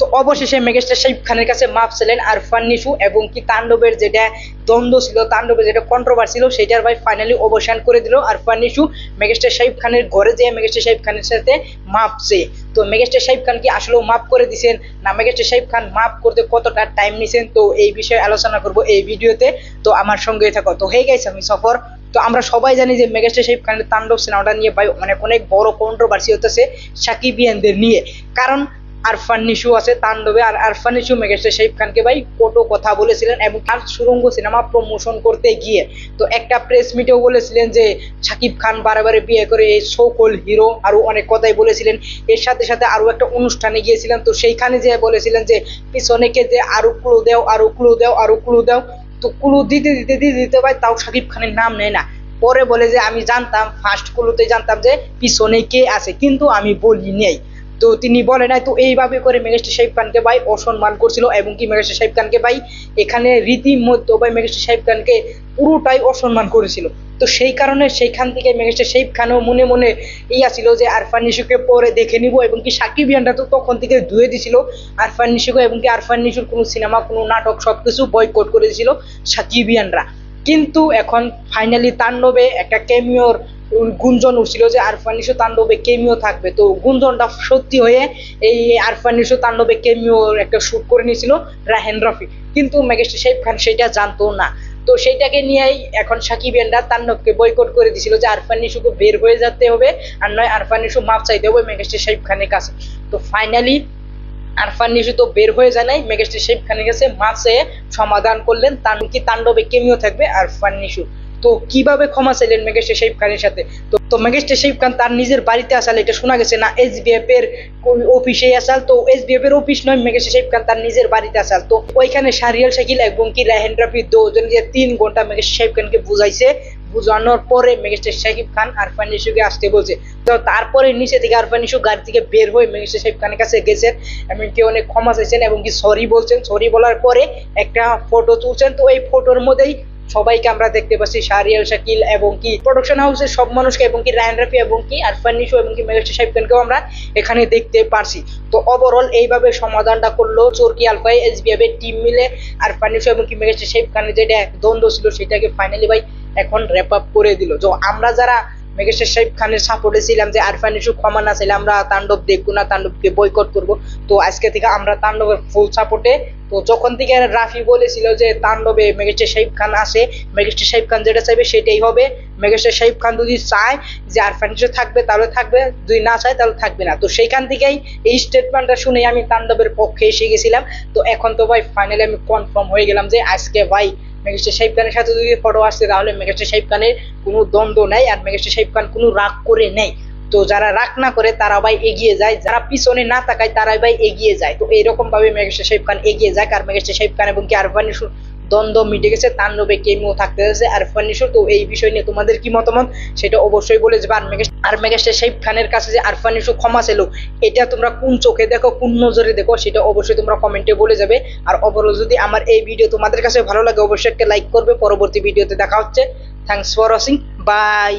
তো অবশেষে মেগাস্টার শাকিব খানের কাছে মাপ চাইলেন আরফান নিশু এবং কি তাণ্ডবের যেটা দ্বন্দ্ব ছিল, তাণ্ডবের যেটা কন্ট্রোভার্সি ছিল, সেটার ভাই ফাইনালি অবসান করে দিল আরফান নিশু মেগাস্টার শাকিব খানের ঘরে যেয়ে মেগাস্টার শাকিব খানের সাথে মাপ চেয়ে। তো মেগাস্টার শাকিব খান কি আসলেও মাপ করে দিয়েছেন না মেগাস্টার শাকিব খান মাপ করতে কতটা টাইম নিছেন, তো এই বিষয়ে আলোচনা করব এই ভিডিওতে। তো আমার সঙ্গেই থাকো। তো হে গাইস, আমি সফর। তো আমরা সবাই জানি যে মেগাস্টার শাকিব খানের তাণ্ডব সিনেমাটা নিয়ে ভাই অনেক বড় কন্ট্রোভার্সি হতেছে সাকিবিয়ানদের নিয়ে। কারণ আরফান নিশু আছে তাণ্ডবে, আর আরফান নিশু মেগাস্টার শাকিব খানকে ভাই কত কথা বলেছিলেন এবং তার সুরঙ্গ সিনেমা প্রমোশন করতে গিয়ে তো একটা প্রেস মিটেও বলেছিলেন যে শাকিব খান বারে বিয়ে করে এই সকল হিরো, আরো অনেক কথাই বলেছিলেন। এর সাথে সাথে আরো একটা অনুষ্ঠানে গিয়েছিলেন, তো সেইখানে যে বলেছিলেন যে পিছনেকে যে আরো ক্লু দাও, আরো ক্লু দাও, আরো ক্লু দাও। তো ক্লু দিতে ভাই তাও শাকিব খানের নাম নেয় না। পরে বলে যে আমি জানতাম, ফার্স্ট ক্লুতে জানতাম যে পিছনে কে আছে, কিন্তু আমি বলি নেই। তো তিনি বলে নাই। তো এইভাবে করে মেগাস্টার শাকিব খানকে ভাই অসম্মান করছিল এবং কি মেগাস্টার শাকিব খানকে ভাই এখানে রীতিমতো ভাই মেগাস্টার শাকিব খানকে পুরোটাই অসম্মান করেছিল। তো সেই কারণে সেইখান থেকে মেগাস্টার শাকিব খানও মনে মনে ইয়া ছিল যে আরফান নিশুকে পরে দেখে নিব, এবং কি সাকিবিয়ানরা তো তখন থেকে ধুয়ে দিছিল আরফান নিশুকে, এবং কি আরফান নিশুর কোনো সিনেমা কোনো নাটক সবকিছু বয়কট করে দিয়েছিল সাকিবিয়ানরা। কিন্তু এখন ফাইনালি তাণ্ডবে একটা ক্যামিওর গুঞ্জন উঠছিল যে আরফান নিশো তাণ্ডবে কেমিও থাকবে। তো গুঞ্জনটা সত্যি হয়ে এই আরফান নিশো তাণ্ডবে কেমিওর একটা শুট করে নিয়েছিল রাহেন রফি, কিন্তু মেগাস্টার শাকিব খান সেটা জানতো না। তো সেইটাকে নিয়েই এখন সাকিবিয়ানরা তাণ্ডবকে বয়কট করে দিছিল যে আরফান নিশুকে বের হয়ে যেতে হবে, আর নয় আরফান নিশু মাপ চাইতে হবে মেগাস্টার শাকিব খানের কাছে। তো ফাইনালি আরফান নিশু তো বের হয়ে যায় নাই, মেগাস্টার শাকিব খানের কাছে মাপ চেয়ে সমাধান করলেন। কি তাণ্ডবে কেমিও থাকবে আরফান নিশু। তো কিভাবে ক্ষমা চাইলেন মেগাস্টার শাকিব খানের সাথে? তো মেগাস্টার শাকিব খান তার নিজের বাড়িতে আসাল, এটা শোনা গেছে না এসবিএফ এর অফিসে আসাল। তো এসবিএফ এর অফিস নয়, মেগাস্টার শাকিব খান তার নিজের বাড়িতে আসাল। তো ওইখানে শাহরিয়ার শাকিল এবং কি রাহেন রাফি দুজন যে 3 ঘন্টা মেগাস্টার শাকিব খানকে বুঝাইছে। বুঝানোর পরে মেগাস্টার শাকিব খান আরফান নিশুকে আসতে বলছে। তো তারপরে নিচে থেকে আরফান নিশু গাড়ি থেকে বের হয়ে মেগাস্টার শাকিব খানের কাছে গেছেন, এমনকি অনেক ক্ষমা চাইছেন এবং কি সরি বলছেন। সরি বলার পরে একটা ফটো তুলছেন। তো এই ফটোর মধ্যেই সবাইকে আমরা দেখতে পাচ্ছি, শাহরিয়ার শাকিল এবং কি প্রোডাকশন হাউসের সব মানুষকে, এবং কি রায়হান রাফি এবং কি আরফান নিশু এবং কি মেগাস্টার শাকিব খানকেও আমরা এখানে দেখতে পারছি। তো ওভারঅল এইভাবে সমাধানটা করলো চরকি আলফাই এসবিএফ এর টিম মিলে আরফান নিশু এবং কি মেগাস্টার শাকিব খানের যেটা দ্বন্দ্ব ছিল সেটাকে ফাইনালি ভাই এখন র্যাপ আপ করে দিল। তো আমরা যারা মেগাস্টার শাকিব খানের সাপোর্টে ছিলাম যে আরফান নিশু ক্ষমা না চাইলে আমরা তাণ্ডব দেখবো না, তাণ্ডবকে বয়কট করব, তো আজকে থেকে আমরা তাণ্ডবের ফুল সাপোর্টে। তো যখন থেকে রাফি বলেছিল যে তাণ্ডবে মেগাস্টার শাকিব খান আসে, মেগাস্টার শাকিব খান যেটা চাইবে সেটাই হবে। মেগাস্টার শাকিব খান যদি চায় যে আরফান নিশু থাকবে তাহলে থাকবে, যদি না চায় তাহলে থাকবে না। তো সেইখান থেকেই এই স্টেটমেন্টটা শুনে আমি তাণ্ডবের পক্ষে এসে গেছিলাম। তো এখন তো ভাই ফাইনালি আমি কনফার্ম হয়ে গেলাম যে আজকে ভাই মেগাস্টার শাকিব খানের সাথে যদি ফটো আসছে তাহলে মেগাস্টার শাকিব খানের কোনো দ্বন্দ্ব নাই, আর মেগাস্টার শাকিব খান কোনো রাগ করে নেই। তো যারা রাগ না করে তারা ভাই এগিয়ে যায়, যারা পিছনে না তাকায় তারাই ভাই এগিয়ে যায়। তো এইরকম ভাবে মেগাস্টার শাকিব খান এগিয়ে যায়, আর মেগাস্টার শাকিব খান এবং কি আরফান নিশুর দ্বন্দ্ব মিটে গেছে, তাণ্ডবে কেমিও থাকতে যাচ্ছে আরফান নিশু। তো এই বিষয় নিয়ে তোমাদের কি মতামত সেটা অবশ্যই বলে যাবে। আর মেগাস্টার শাকিব খানের কাছে যে আরফান নিশু ক্ষমা ছিল, এটা তোমরা কোন চোখে দেখো, কোন নজরে দেখো, সেটা অবশ্যই তোমরা কমেন্টে বলে যাবে। আর ওভারঅল যদি আমার এই ভিডিও তোমাদের কাছে ভালো লাগে অবশ্যই একটা লাইক করবে। পরবর্তী ভিডিওতে দেখা হচ্ছে। Thanks for watching, by.